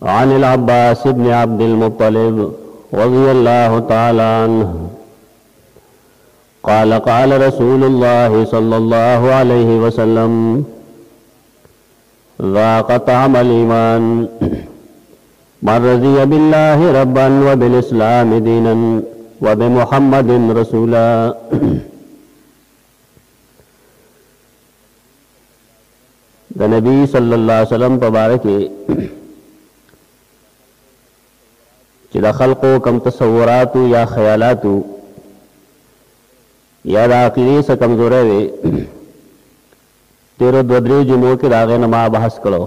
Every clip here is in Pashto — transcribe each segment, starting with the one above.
عن العباس بن عبد المطلب رضي الله تعالى عنه قال قال رسول الله صلى الله عليه وسلم ذاق طعم الإيمان من رضي بالله ربا وبالإسلام دينا وبمحمد رسولا. د نبی صلی الله علیه وسلم په باره کې چې د خلقو کم تصوراتو یا خیالاتو یا د عقیدې څه کمزوری وي تېرو دوه درې جمعو کې د هغې نه ما بحث کړو.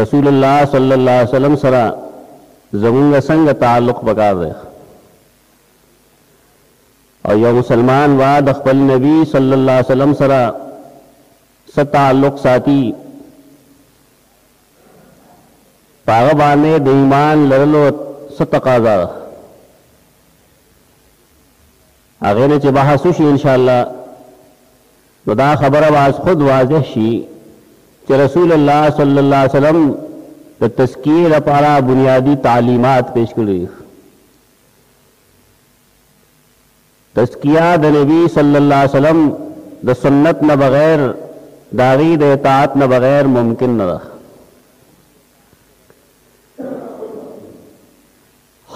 رسول الله صلی الله علیه وسلم سره زمونږ څنګه تعلق پکار دی او یو مسلمان وا د خپل نبی صلی الله علیه وسلم سره څه تعلق ساتي په هغه باندې د ایمان لرلو څه تقاضا ده هغې نه چې بحث وشي انشاءالله نو دا خبره به خود واضح شي چې رسول الله صلی الله علیه وسلم د تزکیې لپاره بنیادی تعلیمات پیش کړي. تزکیه د نبی صلی الله علیه وسلم د سنت نه بغیر د هغې د اطاعت نه بغیر ممکن نه ده.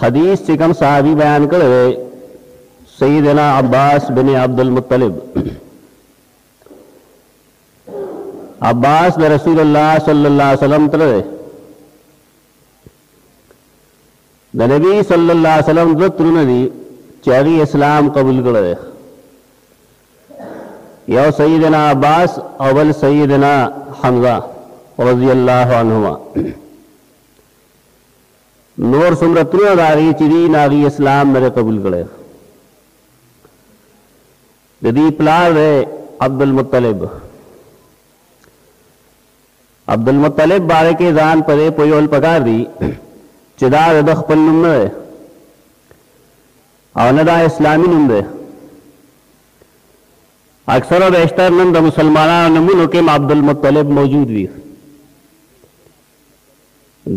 حدیث چې کوم صحابي بیان کړی دی سیدنا عباس بن عبد المطلب عباس د رسول الله صلی الله علیه وسلم تر دی د نبی صلی الله علیه وسلم دوه ترونه دي چې هغې اسلام قبول کړی دی یو سیدنا عباس او بل سیدنا حمزه رضی الله عنهما. نور څومره ترونه د هغې چې دي نو هغې اسلام نه قبول کړی. د دې پلار دی عبدالمطلب. عبدالمطلب باره کې ځان پرې پویول پکار دي چې دا د خپل نوم نه دی او نه دا اسلامي نوم دی. اکثر و بیشتر نن د مسلمانانو نومونو کې عبدالمطلب موجود وي.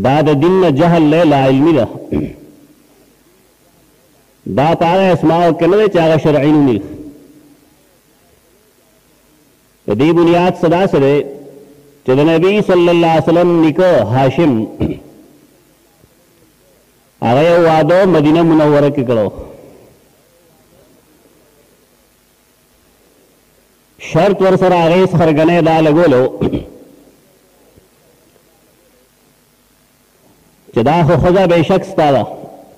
دا د دین نه جهل دی لا علمي ده. دا په هغه اسماو کې نه دی چې هغه شرعي نوم وي. د دې بنیاد څه داسې دی چې د نبي صلی الله علیه وسلم نیکه هاشم هغه یو واده مدینه منوره کې کړو. شرط ورسره هغې څرګنی دا لګولو چې دا خو ښځه بېشک ستا ده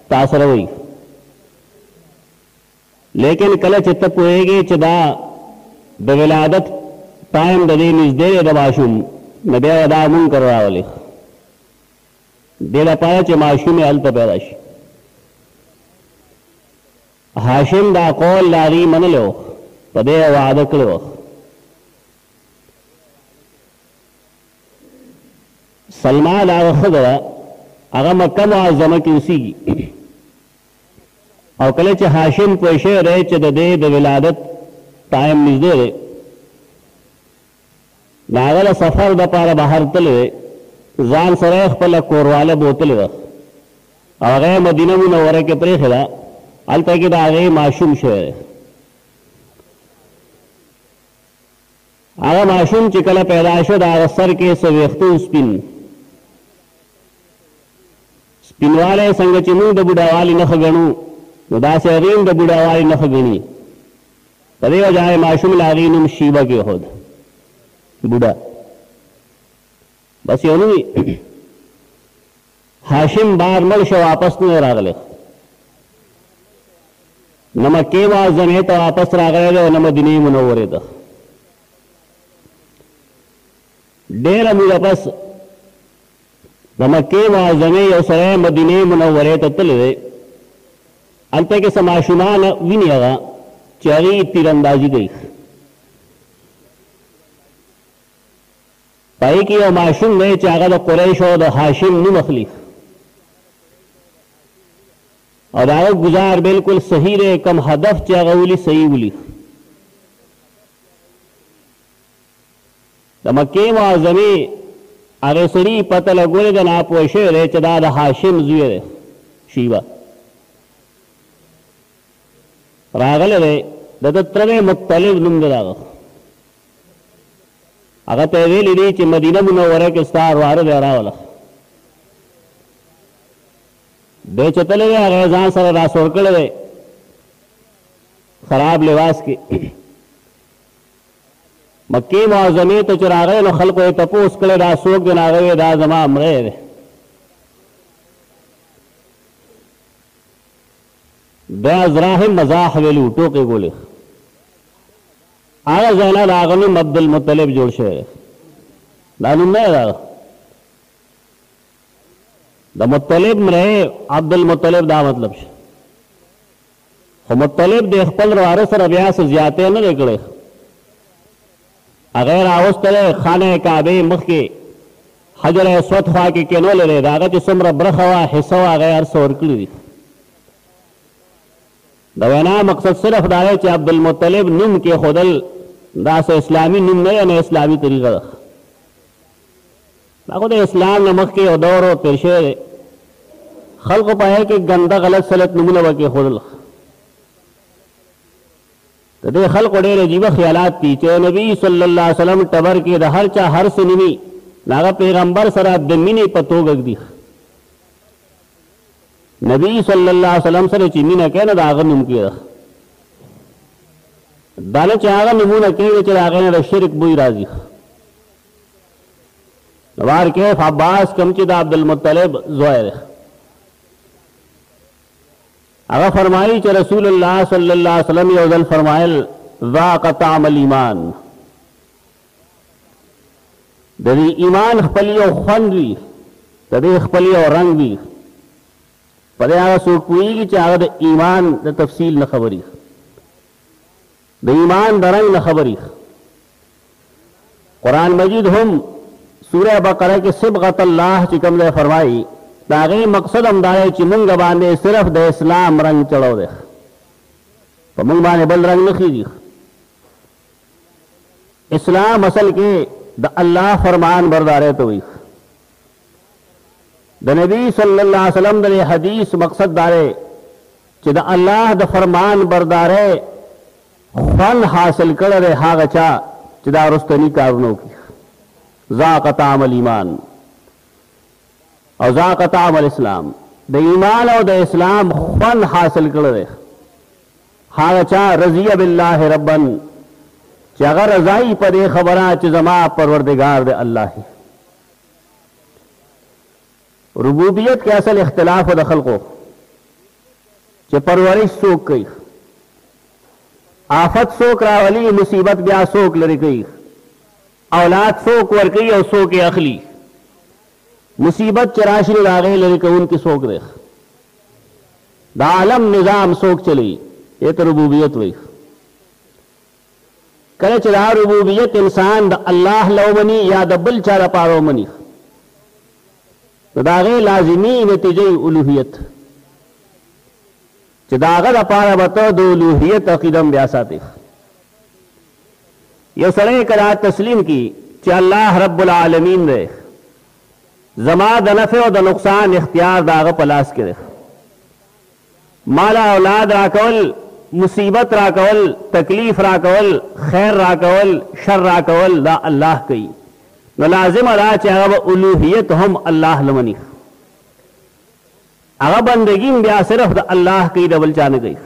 تا سره وي لیکن کله چې ته پوهېږې چې دا د ولادت ټایم د دې نږدې دی د ماشوم نو بیا دا منکر راولي دې لپاره چې ماشوم یې هلته پیدا شي. هاشم دا قول د هغې منلی و په دې وعده کړې وه. سلما د هغه ښځه ده هغه مکه معظمه کې اوسېږي او کله چې هاشم پوه شوی دی چې د دې د ولادت ټایم نږدې دی د هغه له سفر دپاره بهر تللی دی ځان سره یې خپله کورواله بوتلې وه او هغه یې مدینه منوره کې پرېښې ده هلته کې د هغې ماشوم شوی دی. هغه ماشوم چې کله پیدا شو د هغه سر کې څه ویښته سپین سپینوالی څنګه چې موږ د بوډاوالي نښه ګڼو نو داسې هغې هم د بوډاوالي نښه ګڼي. په دې وجه هغې ماشوم له هغې نوم شیبه کېښود بوډا بس یو نوم هاشم بار مړ شو واپس نه راغلی نه مکې معظمې ته واپس راغلی دی او نه مدینې منورې ته. ډېره موده پس د مکې معظمې یو سړی مدینې منورې ته تللی دی هلته کې څه ماشومان ویني هغه چې هغې تیراندازي کوي. پای کې یو ماشوم دی چې هغه د قریشو د هاشم نوم اخلي او د هغه ګزار بالکل صحیح دی کم هدف چې هغه ولي صحیح ولي. د مکې معظمې هغې سړي پته لګولې ده ناپوه شوی دی چې دا د هاشم زوی دی شیبه راغلی دی د ده تره دی مطلب نوم دی د هغه هغه ته یې ویلي دي چې مدینه منوره کې ستا واره دی راوله دی چې تللی دی هغه ځان سره راسور کړی دی خراب لباس کې مکې معظمې ته چې راغلی نو خلکو یې تپوس کړی دا څوک دی نو هغه ویې دا زما مړی دی دا ازراحم مزاح ویلو ټوکې ګولې هغه ځای نه د هغه نوم عبدالمطلب جوړ شوی دی دا نوم نه دی د هغه د مطلب مړی عبدالمطلب دا مطلب شي خو مطلب د خپل واره سره بیا څه زیاتې نه دی کړی هغه یې راوستلی خانه کعبې مخکې حجر اسود خوا کې کینولی دی د هغه چې څومره برخه وه حصه وه هغه یې هر څه ورکړي دي د وینا مقصد صرف دا دی چې عبدالمطلب نوم کېښودل دا څه اسلامي نوم نه دی نه اسلامي طریقه ده دا خو د اسلام نه مخکې یو دور تېر شوی دی خلقو په هغې کې ګنده غلط سلط نومونه به کېښودل د دې خلقو ډېر عجیبه خیالات دي چې نبي صلی الله علیه وسلم ټبر کې د هر چا هر څه نومي د هغه پیغمبر سره د مینې په توګه ږدي نبی صلی الله علیه وسلم سره چې مینه کوي نو د هغه نوم کېده دا نه چې هغه نومونه کوي چې د هغې نه د شرک بوی راځي وار کیف عباس کم چې د عبدالمطلب زوی دی هغه فرمایي چې رسول الله صلی الله علیه وسلم یو ځل فرمایل ذاق طعم الایمان د دې ایمان خپل یو خوند وي د دې خپل یو رنګ وي په دې هغه څوک پوهېږي چې هغه د ایمان د تفصیل نه خبري د ایمان د رنګ نه خبري قرآن مجید هم سورہ بقرہ کې صبغت الله چې کوم ځای فرمایي د هغې مقصد هم دا دی چې مونږ باندې صرف د اسلام رنګ چړو دی په مونږ باندې بل رنګ نه خېږي اسلام اصل کې د الله فرمان بردارۍ ته وایي د نبی صلی الله علیه وسلم د حدیث مقصد دا دی چې د الله د فرمان بردارۍ خوند حاصل کړی دی هغه چا چې دا رستني کارونه وکړي ذاق طعم الایمان او ذاق طعم الاسلام د ایمان او د اسلام خوند حاصل کړی دی هغه چا رضی بالله ربا چې هغه رضایي په دې خبره چې زما پروردګار دی الله ربوبیت کې اصل اختلاف د خلقو چې پرورش څوک کوي آفت څوک راولي مصیبت بیا څوک لرې کوي اولاد څوک ورکوي او څوک یې اخلي مصیبت چې راشي نو د هغې لرې کوونکي څوک دی د عالم نظام څوک چلوي دې ته ربوبیت وایي کله چې دا ربوبیت انسان د الله له ومني یا د بل چا لپاره ومني نو د هغې لازمي نتیجه الوهیت چې د هغه لپاره به ته د الوهیت عقیده هم بیا ساتې یو سړی که دا تسلیم کي چې الله رب العالمین دی زما د نفع او د نقصان اختیار د هغه په لاس کې دی مال اولاد راکول مصیبت راکول تکلیف راکول خیر راکول شر راکول دا الله کوي نو لازمه ده چې هغه الوهیت هم الله لمني هغه بندګي بیا صرف د الله کوي د بل چا نه کوي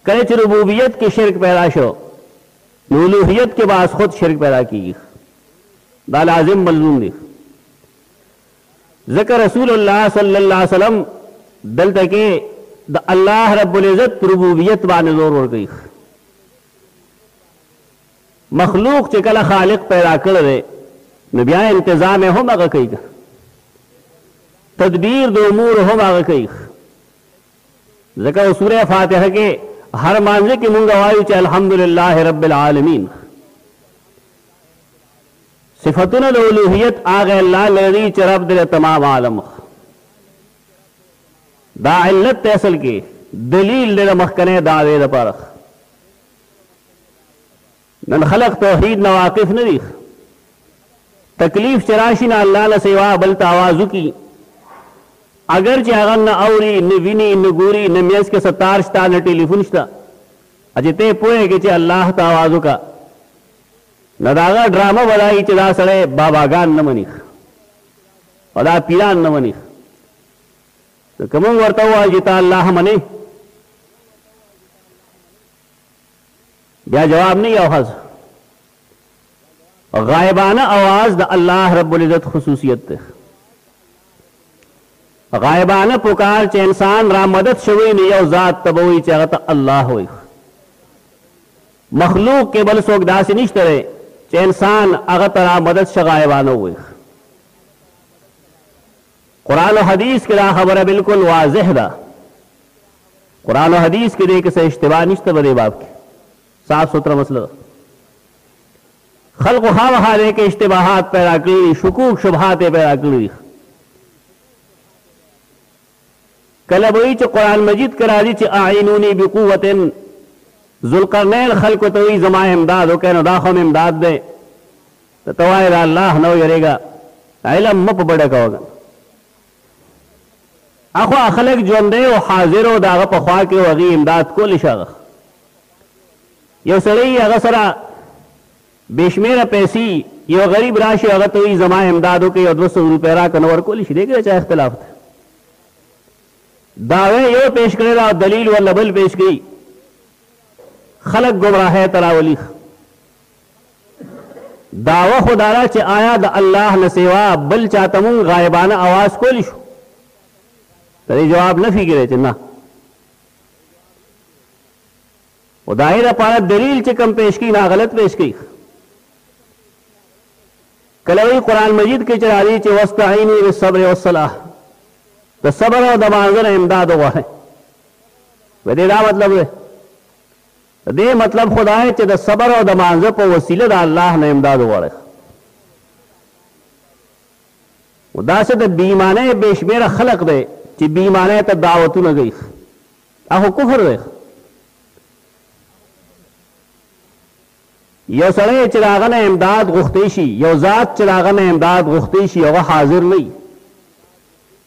کله چې ربوبیت کې شرک پیدا شو نو الوهیت کے بعد خود شرک پیدا کی دا لازم ملزوم دی ذکر رسول اللہ صلی اللہ علیہ وسلم دلته کې د الله رب العزت ربوبیت باندې زور ورکړي مخلوق چې کله خالق پیدا کړی دی نو بیا انتظام یې هم هغه کوي تدبیر د امور هم هغه کوي ځکه سورہ فاتحه کې ہر مانزے کی مونگا وایو چا الحمدللہ رب العالمین صفتنا الالوحیت آغا اللہ لذی چا رب دل تمام عالم دا علت تیسل کی دلیل دل مخکنے دعوے دا پارخ नन खलक तौहीद न वाकिफ न दी तकलीफ चराशी ना अल्लाह न सेवा बल आवाजू की अगर चागन न औरी न विनी न गुरी न मेस के सतार शता न टेलीफोन शता अजे ते पोए के चे अल्लाह ता आवाजू का न दागा ड्रामा बनाई चे दा सड़े बाबागान न मनिख और दा पीरान न मनिख तो कमंग वर्ता हुआ जिता अल्लाह मने क्या जवाब नहीं आवाज गायबाना आवाज द अल्लाह रब्बुल इज्जत खुसूसियत गायबाना पुकार चे इंसान रा मदद शवी नहीं यौ जात तबोई चाहता अल्लाह होई मखलूक के बल सोक दासी निश्त रहे चे इंसान अगतरा मदद श गायबाना हुई कुरान और हदीस के रा खबर है बिल्कुल वाज़ेह दा कुरान और हदीस के देख से इश्तिबा निश्त बदे बाप के साफ सुथरा मसला खल्क हा वहा दे के इश्तिबाहात पैदा करी शुकूक शुबहात पैदा करी कलबई च कुरान मजीद करा दी च आइनूनी बिकुवतिन जुल्करनैन खल्क तो जमा इमदाद हो कहना दाखों में इमदाद दे तो तवायर अल्लाह न यरेगा इलम मप बड़े का होगा आखो अखलक जोंदे वो हाजिर हो दागा पख्वा के वगी इमदाद को लिशागा यो सड़ी अगर सरा बेशमेरा पैसी यो गरीब राशि अगर तो जमा इमदादों के 200 रुपया कनवर को लिश देगा चाहे इख्तलाफ दावे यो पेश करेगा दलील व लबल पेश गई खलक गुमराह है तलावली दावा खुदारा चे आया द अल्लाह न सेवा बल चातमू गायबाना आवाज को लिशु तरी जवाब न फिक्रे चन्ना दायरा पारा दलील चे कम पेश की ना गलत पेश की कलवी कुरान मजीद के चरारी चे वस्ताईनी बिस्सब्र वस्सलाह तो सब्र और दमागन इमदाद हुआ है वे दा मतलब है दे मतलब खुदा है चे सब्र और दमाग पर वसीले दा अल्लाह ने इमदाद हुआ है उदा से तो बीमाने बेशमेरा खलक दे चे बीमाने तो दावतू न गई आहो कुफर दे यो सड़े चिरागन इमदाद गुख्तेशी यो जात चिरागन इमदाद गुख्तेशी और हाजिर नहीं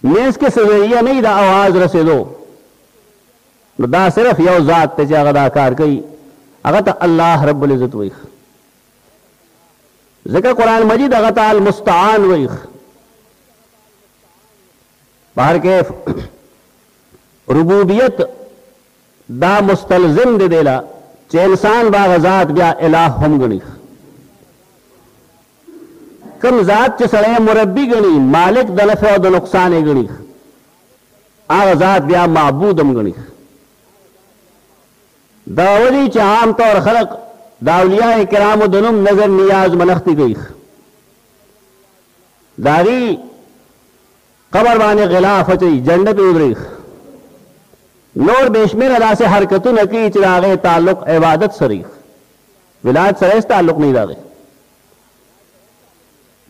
मैं इसके सजरिया नहीं दा आवाज रसे दो दा सिर्फ यो जात ते अदाकार कई अगर तो अल्लाह रब्बुल इज्जत वही जिक्र कुरान मजीद अगत अल मुस्तान वही बाहर के रुबूबियत दा मुस्तलजिम दे देला चे इंसान बागजात ब्या इलाह हम गणी कम जात चे सड़े मुरब्बी गणी मालिक दलफ और द नुकसान गणी आगजात ब्या माबूदम गणी दावली चे आम तौर खलक दावलिया किराम दुनुम नजर नियाज मनख्ती गई दारी कबर बाने गिलाफ चई जंड पे उतरी नोर बेशमेर अदा से हरकतों न की चिरागे ताल्लुक इबादत सरी विलायत सरेस ताल्लुक नहीं दागे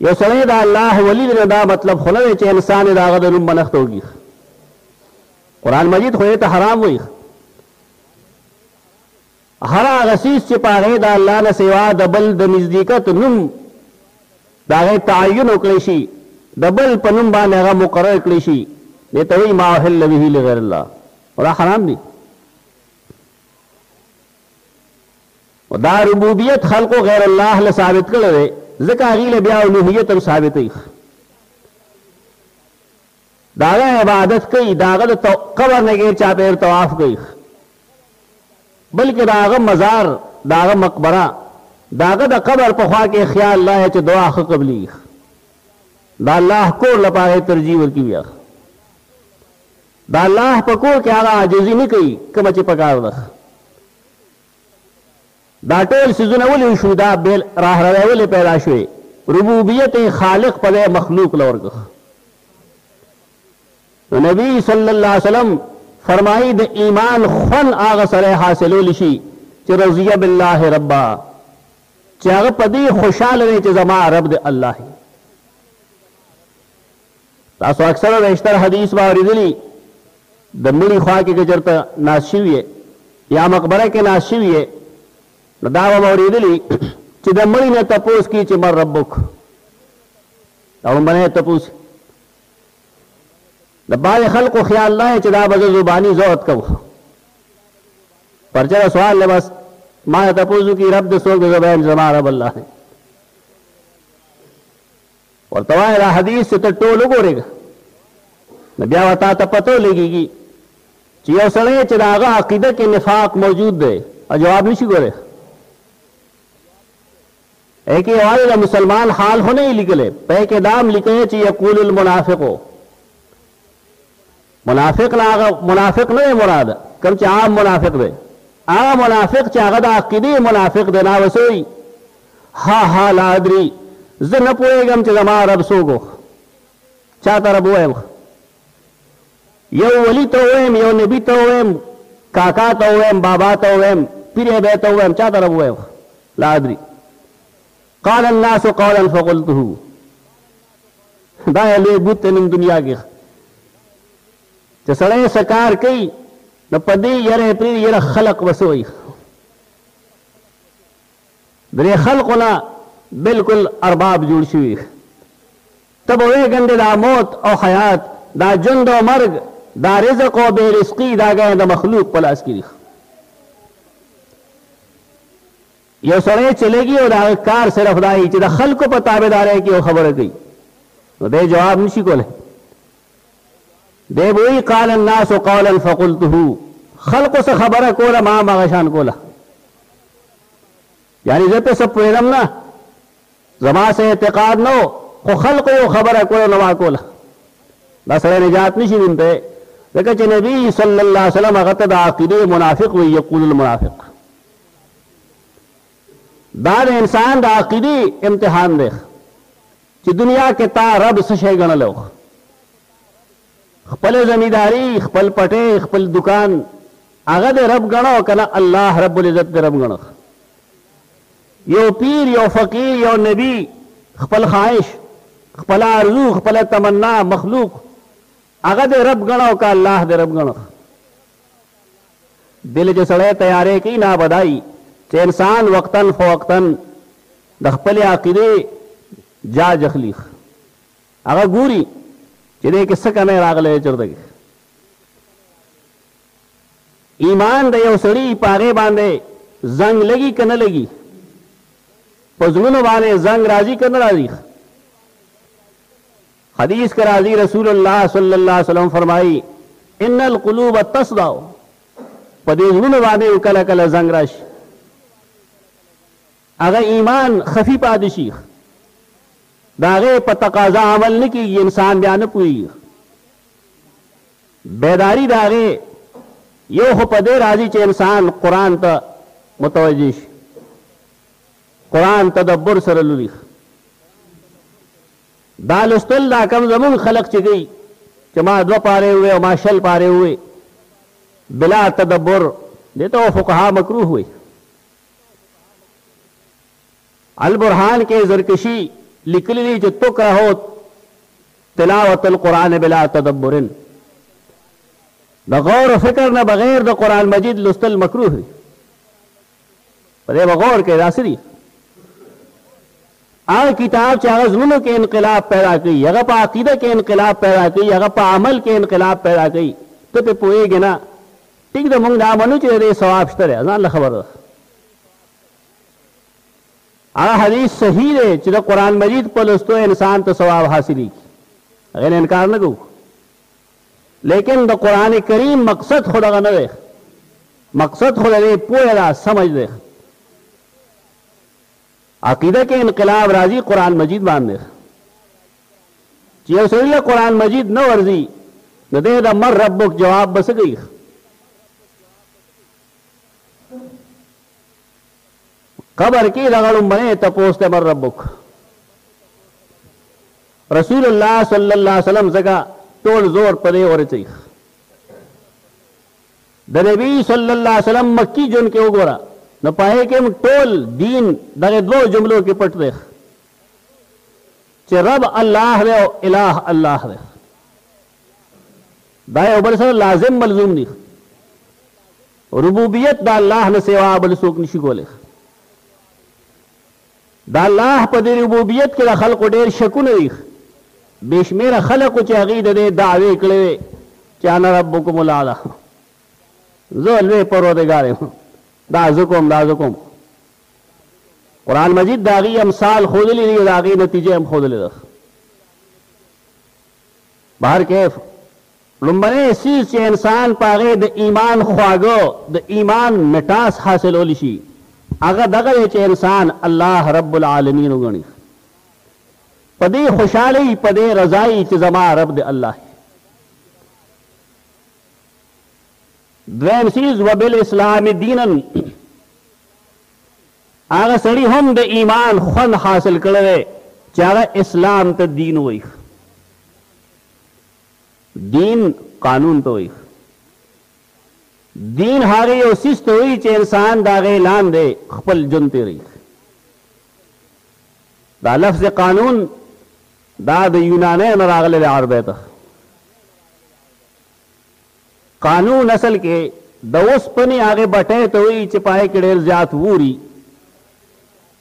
यो सरे दा अल्लाह वली दा मतलब खुला चे इंसान दागद मनख्त होगी कुरान मजीद खोए तो हराम हुई हरा गसीस चिपागे दा अल्लाह न सेवा दबल द नजदीकत नुम दागे तायुन उकलेशी दबल पनुम बानेगा मुकर्रर कलेशी ने तवी माहिल बिही लिगैर अल्लाह और हराम भी और दा रुबूबियत खल्को गैर अल्लाह ले साबित कर ले ज़िक्र ब्या उलूहियत हम साबित ही दागा इबादत कई दागा तो कबर ने के चापेर तवाफ गई बल्कि दागा मजार दागा मकबरा दागा दा कबर पख्वा के ख्याल ला है दुआ कबली दा अल्लाह को लपाए तरजीवर की व्या दा अल्लाह पकोर के आगा आजिजी नहीं कही कमचे पकार रख दा टोल सिजुन अवली शुदा बेल राह रवे पैदा शुए रुबूबियत खालिक पले मखलूक लौर नबी सल्लल्लाहु अलैहि वसल्लम फरमाई द ईमान खन आग सरे हासिल लिशी च रज़िया बिल्लाह रब्बा चाग पदी खुशाल रे च जमा रब द अल्लाह तासो अक्सर बेशतर हदीस वारिदली द मिली ख्वा के जरता नाशिविए या मकबरा के नाशिविए نو دا به اورېدلي چې د مړي نه تپوس کي چې من ربک، او منه تپوس د بعض خلقو خیال نه چې دا به زبانی زوت کو پرچا سوال له بس ما تپوسو کی رب د سوګ زبان زما رب الله ہے ورته وایي دا حدیث ته ټول وګورئ نو بیا ورته ته پته لګېږي چې یو سړی چې د هغه عقیده کې نفاق موجود دی او جواب نشي کولی ایک یوازې د مسلمان حال خو نه یې لیکلی په کې دام لیکلی چې یقول المنافقو منافق نه هغه منافق نه دی مراد کوم چې عام منافق دی هغه منافق چې هغه د عقیدې منافق دی ناوسوي ها ها لا ادري زه نه پوهېږم چې زما رب څوک و چا ته رب ووایم یو ولی ته ووایم یو نبي ته ووایم کاکا ته ووایم بابا ته ووایم پیر بی ته ووایم چا ته رب ووایم لا ادري قال الناس قولا فقلته دا یې لوی بوت دی نن دنیا کې چې سړی سکار کوي نو په دې یره پرې یره خلق وسوي درې خلقو نه بالکل ارباب جوړ شوي ته به وایې ګنډې دا موت او حیات دا ژوند او مرګ دا رزق او بې رزقي دا ګڼې د مخلوق په لاس کې دي یو سړی چلېږي او د هغه کار صرف دا وي چې د خلکو په تابعدارۍ کې یو خبره کوي نو دی جواب نشي کولی دی به وایي قال الناس قولا فقلته خلقو څه خبره کوله ما هم هغه شان کوله یعنې زه پې څه پوهېدم نه زما څه اعتقاد نه و خو خلقو یو خبره کوله نو ما کوله دا سړی نجات نشي موندی ځکه چې نبي صلی الله علیه وسلم هغه ته د عقیدې منافق وایي یقول المنافق دا د انسان د عقیدې امتحان دی چې دنیا کې تا رب څه شی ګڼلی خپل زمینداری خپل پټې خپل دکان هغه د رب ګڼو که نه الله رب العزت د رب ګڼو یو پیر یو فقیر یو نبی خپل خواهش خپل آرزو خپل تمنا مخلوق هغه د رب ګڼو که الله د رب ګڼو دل چې سړی تیارې کوي نابدایي چې انسان وقتاً فوقتاً د خپلې عقیدې جاج اخلي هغه ګوري چې دې کې څه کمی راغلی چېرته کې ایمان د یو سړي په هغې باندې زنګ لګي که نه لګي په زړونو باندې زنګ راځي که نه راځي حدیث کے راضی رسول اللہ صلی اللہ علیہ وسلم فرمائی ان القلوب تصدع پدې زړونو باندې کله کله زنګ راشي هغه ایمان خفي پاتې شي د هغې په تقاضا عمل نه کېږي انسان بیا نه پوهېږي بیداري د هغې یو خو په دې راځي چې انسان قرآن ته متوجه شي قرآن تدبر سره لولي دا لوستل دا کم زمون خلق چې کوي چې ما 2 پارې ووې او ما 6 پارې ووې بلا تدبر دې ته فقها مکروه وي البرهان کې زرکشي لیکلی دی چې تکرهو تلاوت القرآن بلا تدبر د غور و فکر نه بغیر د قرآن مجید لوستل مکروه دی په دې به غور کې دا څه دي هغه کتاب چې هغه زړونو کې انقلاب پیدا کوي هغه په عقیده کې انقلاب پیدا کوي هغه په عمل کې انقلاب پیدا کوي ته پې پوهېږې نه ټیک ده مونږ دا منو چې د دې ثواب شته دی ځان له خبره ده هغه حدیث صحیح دی چې د قرآن مجید په لوستو انسان ته ثواب حاصلېږي هغې نه انکار نه کوو لیکن د قرآن کریم مقصد خو دغه نه دی مقصد خو د دې پوهه ده سمجھ دی عقیده کې انقلاب راځي قرآن مجید باندې چې یو سړي له قرآن مجید نه ورځي نو دی د مر ربک جواب به څه کوي قبر کې دغه لومبنی تپوس دی مر ربک رسول الله صلی الله علیه وسلم ځکه ټول زور په دې ورچوي د نبي صلی الله علیه وسلم مکی ژوند کې وګوره نو پای کې ټول دین دغه 2 جملو کې پټ دی چې رب الله دی او الہ الله دی دا یو بل سره لازم ملزوم دي ربوبیت د الله نه سوا بل څوک نشي کولی دا الله په دې ربوبیت کې د خلقو ډېر شکونه دي بې شمېره خلقو چې هغوی د دې دعوې کړې چې انا ربکم الاعلی زه لوی پروردګار یم دا زه کوم دا زه کوم قرآن مجید د هغې امثال ښودلي دي د هغې نتیجه هم ښودلې ده بهر کیف لومبنی څیز چې انسان په هغې د ایمان خواږه د ایمان مټاس حاصلولی شي هغه دغه دی چې انسان الله رب العالمین وګڼي په دې خوشحالۍ په دې رضایي چې زما رب د الله دویم څیز وبالاسلام دینا هغه سړي هم د ایمان خوند حاصل کړی دی چې هغه اسلام ته دین وایي دین قانون ته وایي دین هغه یو څیز ته وایي چې انسان د هغې لاندې خپل ژوند تېروي دا لفظ قانون دا د یونانیو نه راغلی دی عربی ته قانون اصل کې د اوسپنې هغې بټۍ ته وایي چې په هغې کې ډېر زیات ووري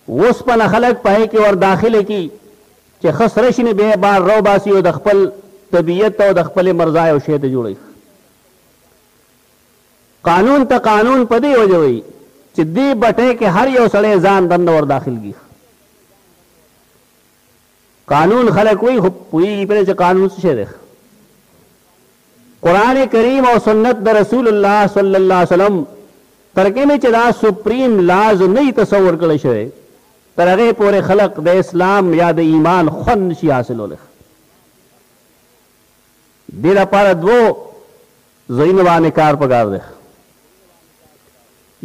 اوسپنه خلک په هغې کې ور داخله کي چې ښه سره شي نو بیا یې بار راوباسي او د خپل طبیعت ته او د خپلې مرضای او شی ته جوړوي قانون ته قانون په دې وجه وایي چې دې بټۍ کې هر یو سړی ځان دننه ور داخل کي قانون خلک وایي خو پوهېږي پرې چې قانون څه شی دی قرآن کریم او سنت د رسول الله صلی الله علیه وسلم ترکې مې چې دا سپریم لاز نه تصور کړی شوی تر هغې پورې خلق د اسلام یا د ایمان خوند نشي حاصلولی دې لپاره دوو ځایونو باندې کار پکار دی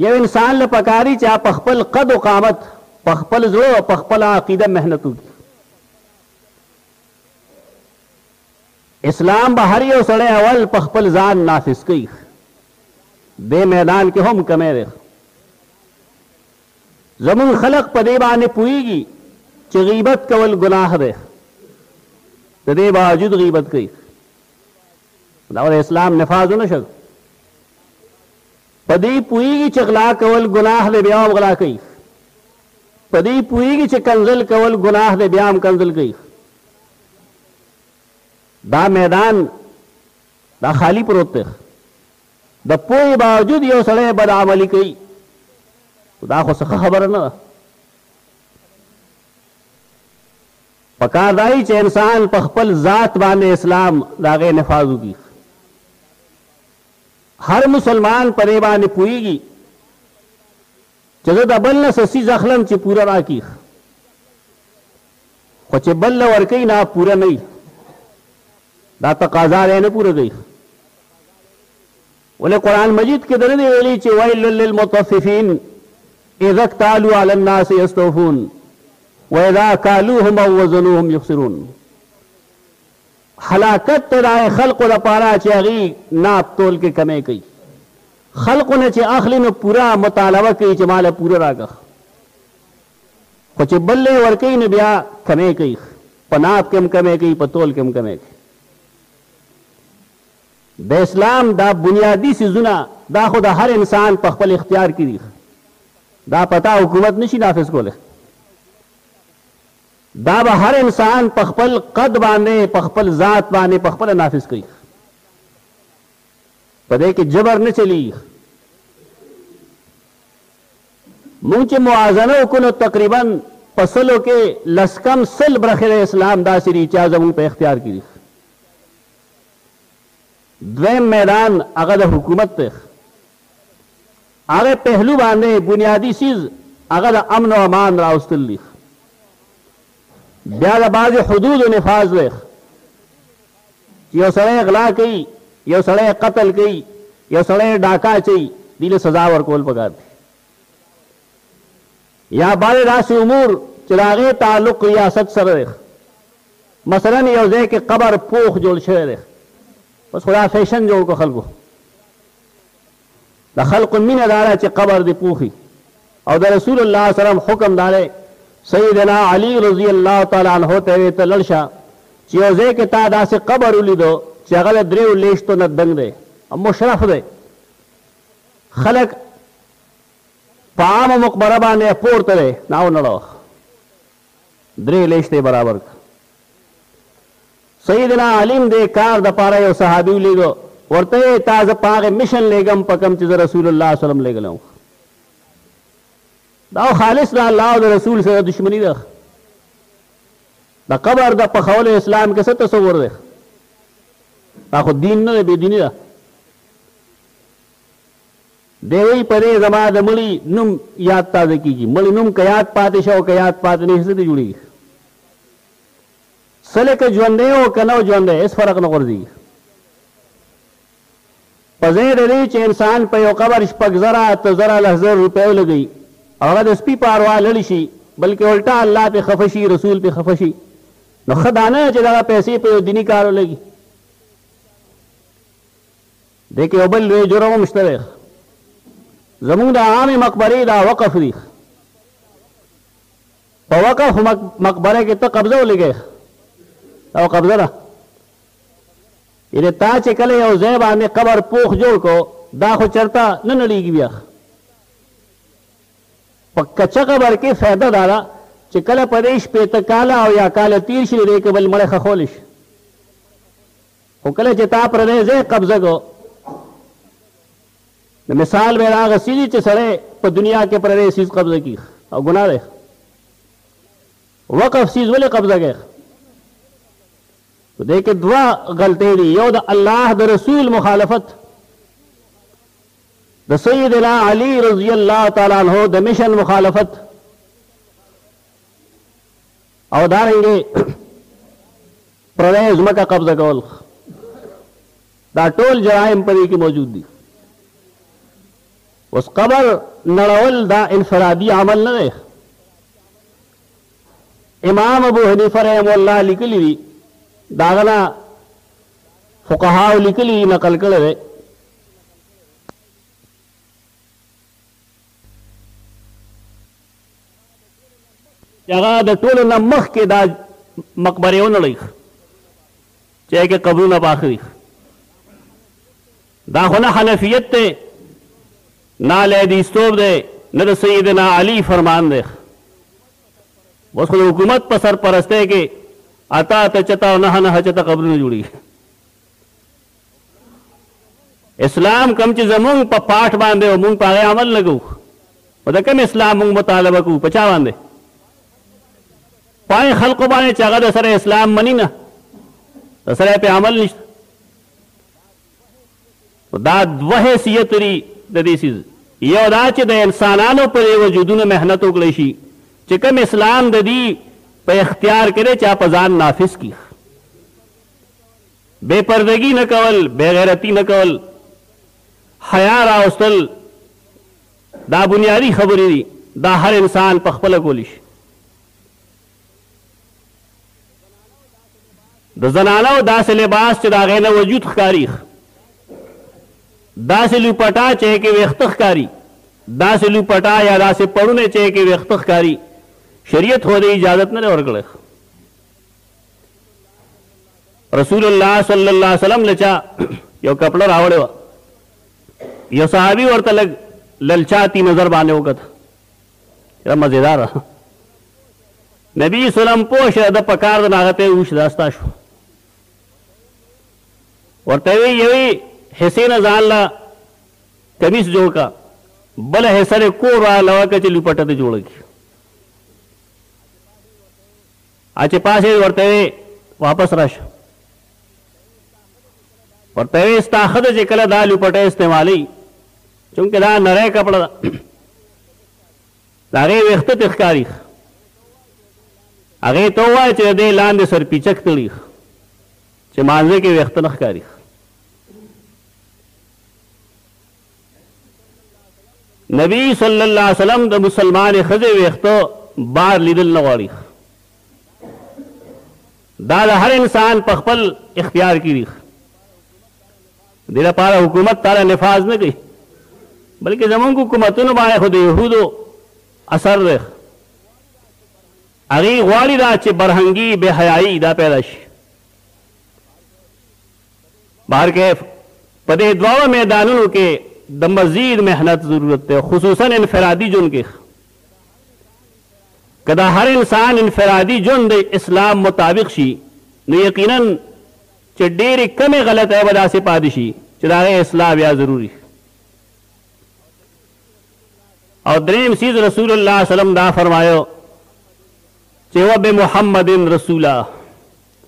یو انسان له پکاري چې په خپل قد و قامت په خپل زړه او په خپله عقیده محنت وکړي اسلام به هر یو سړی اول په خپل ځان نافذ کوي دې میدان کې هم کمی دی زمون خلق په دې باندې پوهېږي چې غیبت کول ګناه دی د دې باوجود غیبت کوي دا د اسلام نفاذ ونه شو په دې پوهېږي چې غلا کول ګناه دی بیا هم غلا کوي په دې پوهېږي چې کنځل کول ګناه دی بیا هم کنځل کوي دا میدان دا خالی پروت دی د پوهې باوجود یو سړی بد عملي کوي دا خو څه خبره نه ده پکار دا چې انسان په خپل ذات باندې اسلام د هغې نفاذ وکړي هر مسلمان په دې باندې پوهېږي چې زه د بل نه څه څیز اخلم چې پوره راکړي خو چې بل له ورکوي نه پوره نه وي دا تقاضا دی نه پوره کوي ولې قرآن مجید کې درنه ویلي چې ویل للمطففین اذا اکتالوا علی الناس یستوفون واذا کالوهم او وزنوهم یخسرون هلاکت ته د خلقو لپاره چې هغوی ناپ تول کې کمی کوي خلقو نه چې اخلي نو پوره مطالبه کوي چې ماله پوره راکړه خو چې بل یې ورکوي نو بیا کمی کوي په ناپ کې هم کمی کوي په تول کې هم کمی کوي د اسلام دا بنیادی څیزونه دا خو د هر انسان په خپل اختیار کې دي دا پتا حکومت نشي نافذ کولی دا به هر انسان په خپل قد باندې په خپل ذات باندې په خپله نافذ کوي په دې کې جبر نه چلی مونږ چې موازنه وکړو نو تقریبا په سلو کې لسکم سل برخې د اسلام داسې دي چې زموږ په اختیار کې دي دویم میدان هغه د حکومت دی هغه پهلو باندې بنیادی چیز هغه د امن و امان راوستل دي بیا د بعضې حدودو نفاذ دی یو سړی غلا کوي یو سړی قتل کوي یو سړی ډاکا چوي دې له سزا ورکول پکار دي یا بعضې داسې امور چې د هغې تعلق ریاست سره دی مثلا یو ځای کې قبر پوخ جوړ شوی دی بس خدا فیشن جوړ کو خلکو د خلقو مینه داره چې قبر دی پوخي او د رسول الله صلی الله علیه وسلم حکم داره سیدنا علی رضی الله تعالی عنہ ته وی ته لړ شه چې یو ځای کې تا داسې قبر ولیدو چې هغه د دریو لیشتو نه دنګ دی او مشرف دی خلک په عامه مقبره باندې پورته دی ناو نړوه درې لیشته برابر سیدنا علیم دې کار د پاره یو صحابي لیږو ورته تازه پاغه مشن لګم پکم چې رسول الله صلی الله علیه وسلم لګلم دا خالص د الله او رسول سره دشمنی ده د قبر د پخول اسلام کې څه تصور ده دا خو دین نه دی دیني ده دیوی پرې زما د مړي نوم یاد تازه کیږي مړي نوم که یاد پاتې شو که یاد پاتې نه څه جوړیږي سله که ژوندی او که نه ژوندی هېڅ فرق نه غورځېږي په ځای د دې چې انسان په یو قبر 6,000 روپۍ ولګوي هغه د سپي په اروا لړی شي بلکې الټا الله پې خفه شي رسول پې خفه شي نو ښه دا نه چې دغه پیسې په یو دیني کار ولګي دې کې یو بل لوی جرم هم شته دی زمونږ د عامې مقبرې دا وقف دي په وقف مقبره کې ته قبضه ولګې او قبضه ده یعنې تا چې کله یو ځای باندې قبر پوخ جوړ کو دا خو چرته نه نړېږي بیا په کچه قبر کې فایده دا ده چې کله په دې 15 کاله او یا کاله تیر شي دی کې بل مړی ښخولی شي خو کله چې تا پر دې ځای قبضه کو د مثال به هغه سیدي چې سړی په دنیا کې پر دې سیز قبضه کی او ګناه دی وقف سیز ولې قبضه کوي دې کې دوه غلطۍ دي یو د الله د رسول مخالفت د سیدنا علی رضی الله تعالی عنہ د مشن مخالفت او دارنګې پردی ځمکه قبضه کول دا ټول جرایم په دې کې موجود دي اوس قبر نړول دا انفرادي عمل نه دی امام ابو حنیفه رحم الله لیکلی دي دا هغه نه فقهاو لیکلي نقل کړی دی چې هغه د ټولو نه مخکې دا مقبرې ونړوي چې هغې کې قبرونه پاخه دي دا خو نه حنفیت دی نه لیدیستوب دی نه د سیدنا علی فرمان دی اوس خو د حکومت په سرپرستۍ کې اتا چتا او نه چتا قبرونه جوړي اسلام کم چې زمونږ په پاټ باندې او مونږ په هغې عمل لګو او د کوم اسلام مونږ مطالبه کوو په چا باندې په هغې خلقو باندې چې هغه د سره اسلام مني نه د سره پې عمل نشته دا دوه حیثیت لري د دې څیز یو دا چې د انسانانو پر وجودونو محنت وکړی شي چې کوم اسلام د دې په اختیار کې چا په ځان نافذ کی بے پردگی نه کول بے غیرتی نه کول حیا راوستل دا بنیادی خبرې دي دا هر انسان په خپله کولی شي د زنانو داسې لباس چې د هغې نه وجود ښکاري داسې لوپټا چې هغې کې ویښته ښکاري داسې لوپټا یا داسې پړونه چې هغې کې ویښته ښکاري شریعت خو د اجازت نه ورکړی رسول الله صلی الله علیه وسلم له چا یو کپړه راوړې وه یو صحابي ورته لږ للچاتی نظر باندې وکته یاره مزېداره نبي سلم پوه شه د په کار د هغه ته وش دا ستا شو ورته وی یوې حصې نه ځان له کمیس جوړ کا بله حصه دې کور رالوه که چې لوپټه ته جوړه کړي چې پاسې ورته واپس راشه ورته وی ستا ښه ده چې کله دا لوپټه استعمالوي چونکې دا نری کپړه ده د هغې ویښته ترې ښکاري هغې ته ووایه چې د دې لاندې سرپیچک تړي چې مانځه کې ویښته نه ښکاري نبی صلی الله علیه وسلم د مسلمانې ښځې ویښته بار لیدل نه غواړي دا د هر انسان په خپل اختیار کې دي دې لپاره حکومت تاله نفاذ نه کوي بلکې زمونږ حکومتونو باندې خو د یهودو اثر دی هغې غواړي دا چې برهنګي بې حیایي دا پیدا شي بهر کې په دې دواړو میدانونو کې د مزید محنت ضرورت دی خصوصا انفرادي ژوند کې که دا هر انسان انفرادي ژوند د اسلام مطابق شي نو یقینا چې ډېرې کمې غلطۍ به داسې پاتې شي چې د هغې اصلاح بیا ضروري. او دریم سیز رسول الله وسلم دا فرمایو چې و بمحمد رسولا،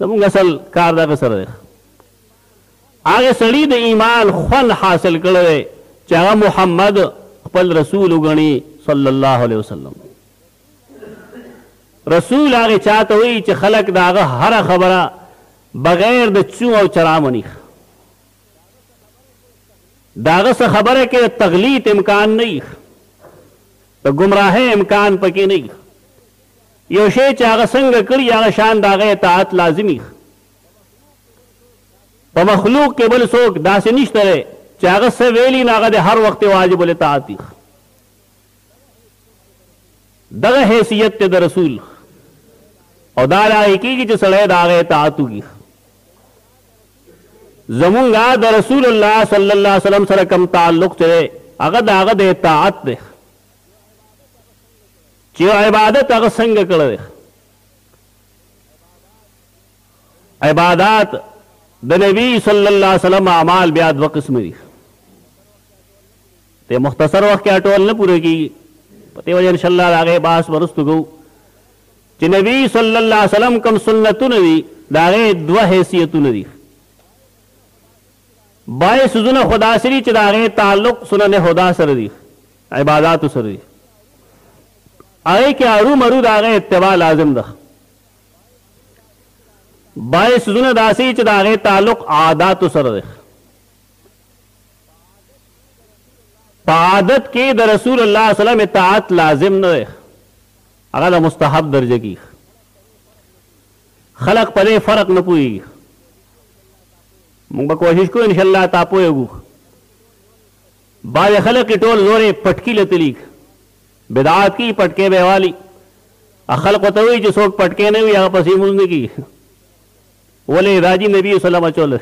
زمونږ اصل کار دغه سره دی. هغه سړي د ایمان خوند حاصل کړی دی چې هغه محمد خپل رسول وګڼي صلی الله علیه وسلم. رسول هغه چاته وایي چې خلک د هغه هره خبره بغیر د چو او چرا مني، د هغه څه خبره کې د تغلیط امکان نه وي، د ګمراهۍ امکان پکې نه وي. یو شی چې هغه څنګه کړي هغه شان د هغه اطاعت لازمي. په مخلوق کې بل څوک داسې نشته دی چې هغه څه ویلي نو هغه د هر وخت واجب الاطاعت وي. دغه حیثیت دی د رسول، او دا لایق کېږي چې سړی د هغه اطاعت وکړي. زمونږ د رسول الله صلی الله علیه وسلم سره کوم تعلق چې دی هغه د هغه د اطاعت دی چې عبادت هغه څنګه کړی دی. عبادات د نبی صلی الله علیه وسلم اعمال بیا دوه قسم دي، ته مختصر وخت کې ټول نه پوره کېږي، په دې وجه انشاءالله د هغې بحث به وروسته کوو چې نبی صلی الله علیه وسلم کوم سنتونه دي د هغې دوه حیثیتونه دي. بعضې څیزونه خو داسې دي چې د هغې تعلق سنن هدا سره دي، عباداتو سره دي، هغې کې ارومرو د هغې اتباع لازم ده. بعضې څیزونه داسې دي چې د هغې تعلق عاداتو سره دی. په عادت کې د رسول الله صلی الله علیه وسلم اطاعت لازم نه دی، هغه د مستحب درجه کې. خلق په دې فرق نه پوهېږي، موږ به کوشش کوو انشاءالله تا پوهېږو. بعضې خلق یې ټول زور یې پټکي لتلي بدعات کې پټکې به والي، خلق ورته وایي چې څوک پټکې نه وي هغه پسې لمونځ نه کېږي. ولې راځي نبي صلی الله علیه وسلم اچولی،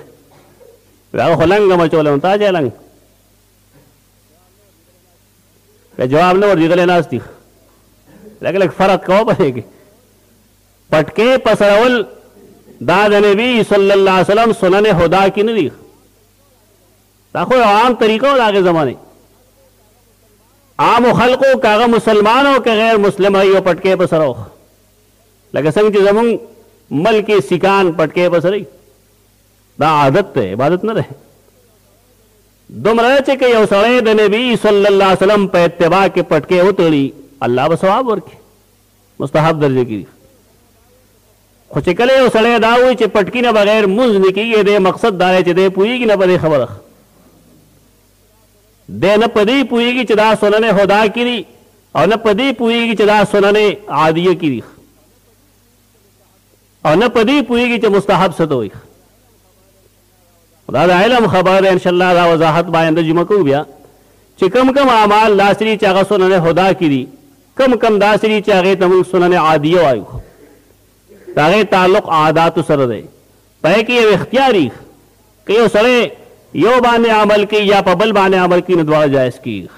هغه خو لنګ هم اچولی نو تا چا لنګ که جواب نه ورځي غلی ناست دي. لږ لږ فرق کوه په دې کې. پټکې پسرول دا د نبي صلی الله علیه وسلم سنن هدا کې نه دي، دا خو یو عام طریقه و د هغې زمانې. عامو خلقو که هغه مسلمان او که غیر مسلم یو پټکې پسره و، لکه څنګه چې زمونږ ملک سیکان پټکې پسرئ، دا عادت دی، عبادت نه دی. دومره چې که یو سړی د نبي صلی الله علیه وسلم په اتباع کې پټکې وتړي الله به ثواب ورکړي، مستحب درجه کې. خو چې کله یو سړی دا وایي چې پټکي نه بغیر مونځ نه کېږي، دی مقصد دا دی چې دی پوهېږي نه په دې خبره، دی نه په دې پوهېږي چې دا سنن هدا کې دي او نه په دې پوهېږي چې دا سنن عادیه کې دي او نه په دې پوهېږي چې مستحب څه ته وایي. دا د علم خبره ده، انشاءالله دا وضاحت به آینده جمعه کوو بیا چې کم کم اعمال داسې دي چې هغه سنن هدا کې دي، کم کم داسې دي چې هغې ته موږ سنن عادیه وایو، د هغې تعلق عاداتو سره دی. په هغې کې یو اختیاري که یو سړی یو باندې عمل کوي یا په بل باندې عمل کوي نو دواړه جایز کېږي.